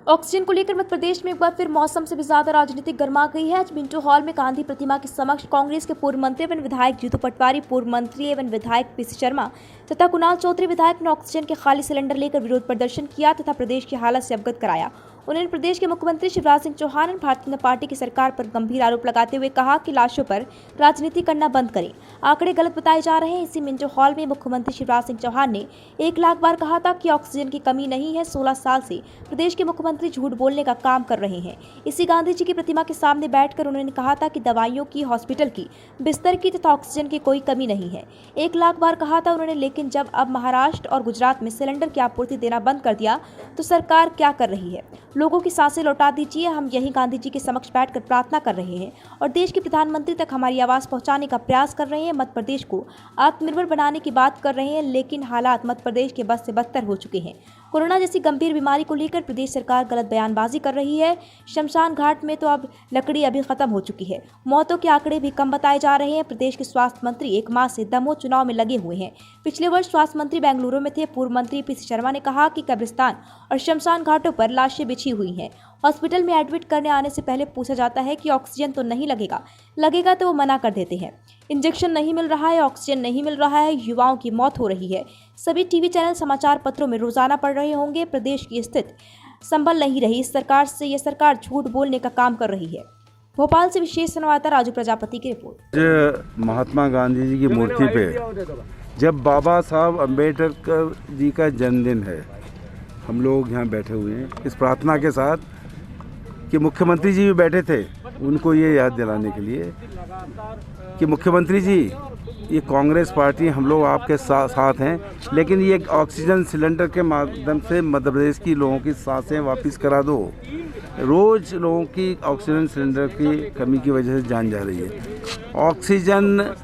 Oxygen को लेकर मध्य प्रदेश में एक बार फिर मौसम से भी ज्यादा राजनीतिक गर्मा गई है। आज मिंटो हॉल में गांधी प्रतिमा के समक्ष कांग्रेस के पूर्व मंत्री एवं विधायक जीतू पटवारी, पूर्व मंत्री एवं विधायक पीसी शर्मा तथा कुणाल चौधरी विधायक ने ऑक्सीजन के खाली सिलेंडर लेकर विरोध प्रदर्शन किया तथा प्रदेश की हालत से अवगत कराया। उन्होंने प्रदेश के मुख्यमंत्री शिवराज सिंह चौहान और भारतीय जनता पार्टी की सरकार पर गंभीर आरोप लगाते हुए कहा कि लाशों पर राजनीति करना बंद करें, आंकड़े गलत बताए जा रहे हैं। इसी मिंटो हॉल में मुख्यमंत्री शिवराज सिंह चौहान ने 1 लाख बार कहा था कि ऑक्सीजन की कमी नहीं है। 16 साल से प्रदेश के मुख्यमंत्री झूठ बोलने का काम कर रहे हैं। इसी गांधी जी की प्रतिमा के सामने बैठकर उन्होंने कहा था कि दवाइयों की, हॉस्पिटल की, बिस्तर की तथा ऑक्सीजन की कोई कमी नहीं है। 1 लाख बार कहा था उन्होंने, लेकिन जब अब महाराष्ट्र और गुजरात में सिलेंडर की आपूर्ति देना बंद कर दिया तो सरकार क्या कर रही है? लोगों की सांसें लौटा दीजिए। हम यही गांधी जी के समक्ष बैठकर प्रार्थना कर रहे हैं और देश के प्रधानमंत्री तक हमारी आवाज़ पहुंचाने का प्रयास कर रहे हैं। मध्य प्रदेश को आत्मनिर्भर बनाने की बात कर रहे हैं, लेकिन हालात मध्य प्रदेश के बस से बदतर हो चुके हैं। कोरोना जैसी गंभीर बीमारी को लेकर प्रदेश सरकार गलत बयानबाजी कर रही है। शमशान घाट में तो अब लकड़ी अभी खत्म हो चुकी है। मौतों के आंकड़े भी कम बताए जा रहे हैं। प्रदेश के स्वास्थ्य मंत्री 1 माह से दमोह चुनाव में लगे हुए हैं। पिछले वर्ष स्वास्थ्य मंत्री बेंगलुरु में थे। पूर्व मंत्री पीसी शर्मा ने कहा कि कब्रिस्तान और शमशान घाटों पर लाशें बिछी हुई हैं। हॉस्पिटल में एडमिट करने आने से पहले पूछा जाता है कि ऑक्सीजन तो नहीं लगेगा तो वो मना कर देते हैं। इंजेक्शन नहीं मिल रहा है, ऑक्सीजन नहीं मिल रहा है, युवाओं की मौत हो रही है। सभी टीवी चैनल, समाचार पत्रों में रोजाना पढ़ रहे होंगे। प्रदेश की स्थिति संभल नहीं रही। इस सरकार से ये सरकार झूठ बोलने का काम कर रही है। भोपाल से विशेष संवाददाता राजू प्रजापति की रिपोर्ट। महात्मा गांधी जी की मूर्ति पे जब बाबा साहब अम्बेडकर जी का जन्मदिन है, हम लोग यहाँ बैठे हुए हैं इस प्रार्थना के साथ कि मुख्यमंत्री जी भी बैठे थे, उनको ये याद दिलाने के लिए कि मुख्यमंत्री जी, ये कांग्रेस पार्टी, हम लोग आपके साथ हैं, लेकिन ये ऑक्सीजन सिलेंडर के माध्यम से मध्य प्रदेश की लोगों की सांसें वापस करा दो। रोज़ लोगों की ऑक्सीजन सिलेंडर की कमी की वजह से जान जा रही है। ऑक्सीजन,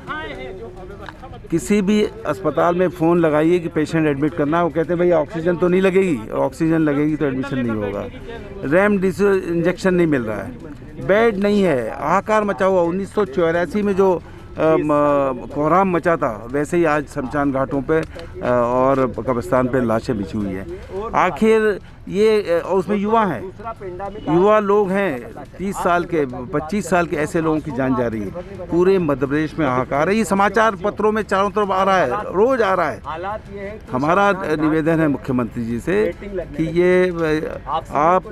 किसी भी अस्पताल में फ़ोन लगाइए कि पेशेंट एडमिट करना है, वो कहते हैं भैया ऑक्सीजन तो नहीं लगेगी, और ऑक्सीजन लगेगी तो एडमिशन नहीं होगा। रेमडेसिविर इंजेक्शन नहीं मिल रहा है, बेड नहीं है, हाहाकार मचा हुआ। 1984 में जो कोहराम मचा था, वैसे ही आज शमशान घाटों पे और कब्रिस्तान पे लाशें बिछी हुई हैं। आखिर ये, और उसमें युवा हैं, युवा लोग हैं, 30 साल के, 25 साल के, ऐसे लोगों की जान जा रही है। पूरे मध्य प्रदेश में हाहाकार है। ये समाचार पत्रों में चारों तरफ आ रहा है, रोज आ रहा है। हमारा निवेदन है मुख्यमंत्री जी से कि ये आप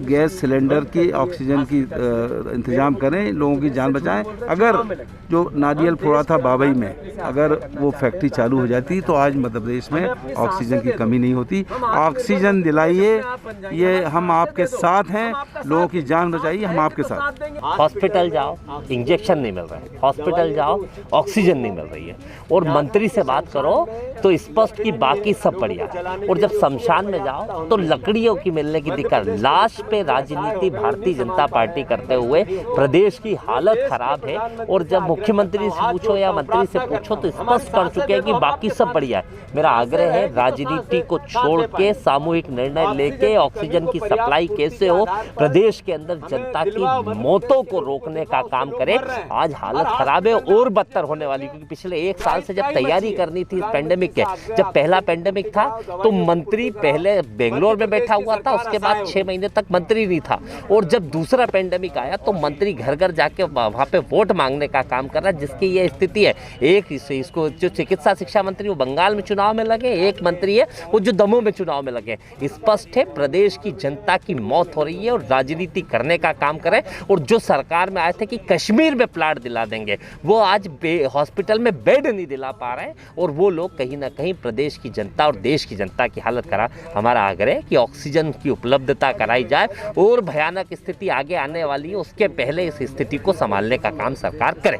गैस सिलेंडर की, ऑक्सीजन की इंतजाम करें, लोगों की जान बचाएं। अगर जो नारियल फोड़ा था बाबई में, अगर वो फैक्ट्री चालू हो जाती तो आज मध्य प्रदेश में ऑक्सीजन की कमी नहीं होती। ऑक्सीजन दिलाइए, ये हम आपके साथ हैं, लोगों की जान बचाइए, हम आपके साथ। हॉस्पिटल जाओ, इंजेक्शन नहीं मिल रहा है, हॉस्पिटल जाओ, ऑक्सीजन नहीं मिल रही है, और मंत्री से बात करो तो स्पष्ट की बाकी सब बढ़िया, और जब शमशान में जाओ तो लकड़ियों की मिलने की दिक्कत। लाश पे राजनीति भारतीय जनता पार्टी करते हुए प्रदेश की हालत खराब है, और जब मुख्यमंत्री से पूछो या मंत्री से पूछो तो स्पष्ट कर चुके हैं कि बाकी सब बढ़िया है। मेरा आग्रह है, राजनीति को छोड़ के सामूहिक निर्णय लेके ऑक्सीजन की सप्लाई कैसे हो, प्रदेश के अंदर जनता की मौतों को रोकने का काम करें। आज हालत खराब है और बदतर होने वाली, क्योंकि पिछले 1 साल से जब तैयारी करनी थी पेंडेमिक के, जब पहला पेंडेमिक था तो मंत्री पहले बेंगलोर में बैठा हुआ था, उसके बाद 6 महीने तक मंत्री नहीं था, और जब दूसरा पेंडेमिक आया तो मंत्री घर घर जाके वहां पे वोट मांगने का काम कर रहा है, जिसकी ये स्थिति है। एक इसको जो चिकित्सा शिक्षा मंत्री वो बंगाल में चुनाव में लगे, एक मंत्री है वो जो दमोह में चुनाव में लगे। स्पष्ट है, प्रदेश की जनता की मौत हो रही है और राजनीति करने का काम करें। और जो सरकार में आए थे कि कश्मीर में प्लाट दिला देंगे, वो आज हॉस्पिटल में बेड नहीं दिला पा रहे हैं, और वो लोग कहीं ना कहीं प्रदेश की जनता और देश की जनता की हालत खराब। हमारा आग्रह है कि ऑक्सीजन की उपलब्धता कराई जाए, और भयानक स्थिति आगे आने वाली है, उसके पहले इस स्थिति को संभालने का काम सरकार करे।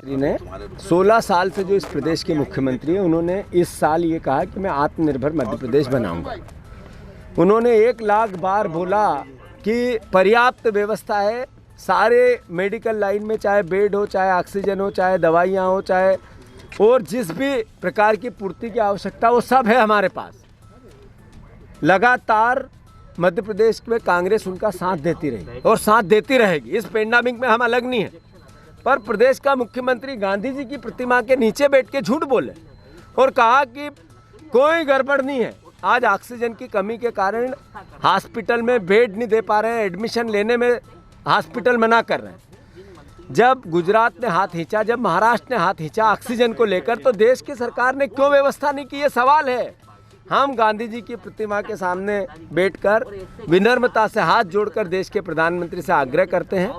ने 16 साल से जो इस प्रदेश के मुख्यमंत्री हैं, उन्होंने इस साल ये कहा कि मैं आत्मनिर्भर मध्य प्रदेश बनाऊंगा। उन्होंने 1 लाख बार बोला कि पर्याप्त व्यवस्था है, सारे मेडिकल लाइन में, चाहे बेड हो, चाहे ऑक्सीजन हो, चाहे दवाइयाँ हो, चाहे और जिस भी प्रकार की पूर्ति की आवश्यकता, वो सब है हमारे पास। लगातार मध्य प्रदेश में कांग्रेस उनका साथ देती रही और साथ देती रहेगी। इस पेंडेमिक में हम अलग नहीं है, पर प्रदेश का मुख्यमंत्री गांधी जी की प्रतिमा के नीचे बैठ के झूठ बोले और कहा कि कोई गड़बड़ नहीं है, आज ऑक्सीजन की कमी के कारण हॉस्पिटल में बेड नहीं दे पा रहे हैं, एडमिशन लेने में हॉस्पिटल मना कर रहे हैं। जब गुजरात ने हाथ खींचा, जब महाराष्ट्र ने हाथ खींचा ऑक्सीजन को लेकर, तो देश की सरकार ने क्यों व्यवस्था नहीं की, ये सवाल है। हम गांधी जी की प्रतिमा के सामने बैठकर विनम्रता से हाथ जोड़कर देश के प्रधानमंत्री से आग्रह करते हैं।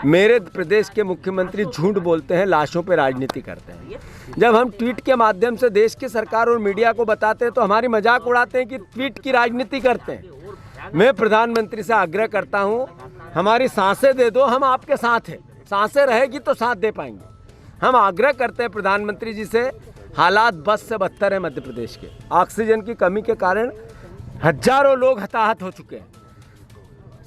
मेरे प्रदेश के मुख्यमंत्री झूठ बोलते हैं, लाशों पर राजनीति करते हैं। जब हम ट्वीट के माध्यम से देश की सरकार और मीडिया को बताते हैं तो हमारी मजाक उड़ाते हैं कि ट्वीट की राजनीति करते हैं। मैं प्रधानमंत्री से आग्रह करता हूं, हमारी सांसें दे दो, हम आपके साथ हैं। सांसें रहेगी तो साथ दे पाएंगे। हम आग्रह करते हैं प्रधानमंत्री जी से, हालात बस से बदतर है मध्य प्रदेश के। ऑक्सीजन की कमी के कारण हजारों लोग हताहत हो चुके हैं।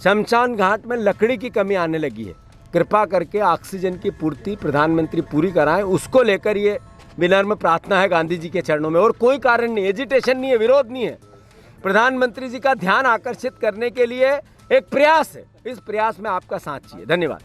शमशान घाट में लकड़ी की कमी आने लगी है। कृपा करके ऑक्सीजन की पूर्ति प्रधानमंत्री पूरी कराएं, उसको लेकर ये विनम्र प्रार्थना है गांधी जी के चरणों में। और कोई कारण नहीं, एजिटेशन नहीं है, विरोध नहीं है। प्रधानमंत्री जी का ध्यान आकर्षित करने के लिए एक प्रयास है। इस प्रयास में आपका साथ चाहिए। धन्यवाद।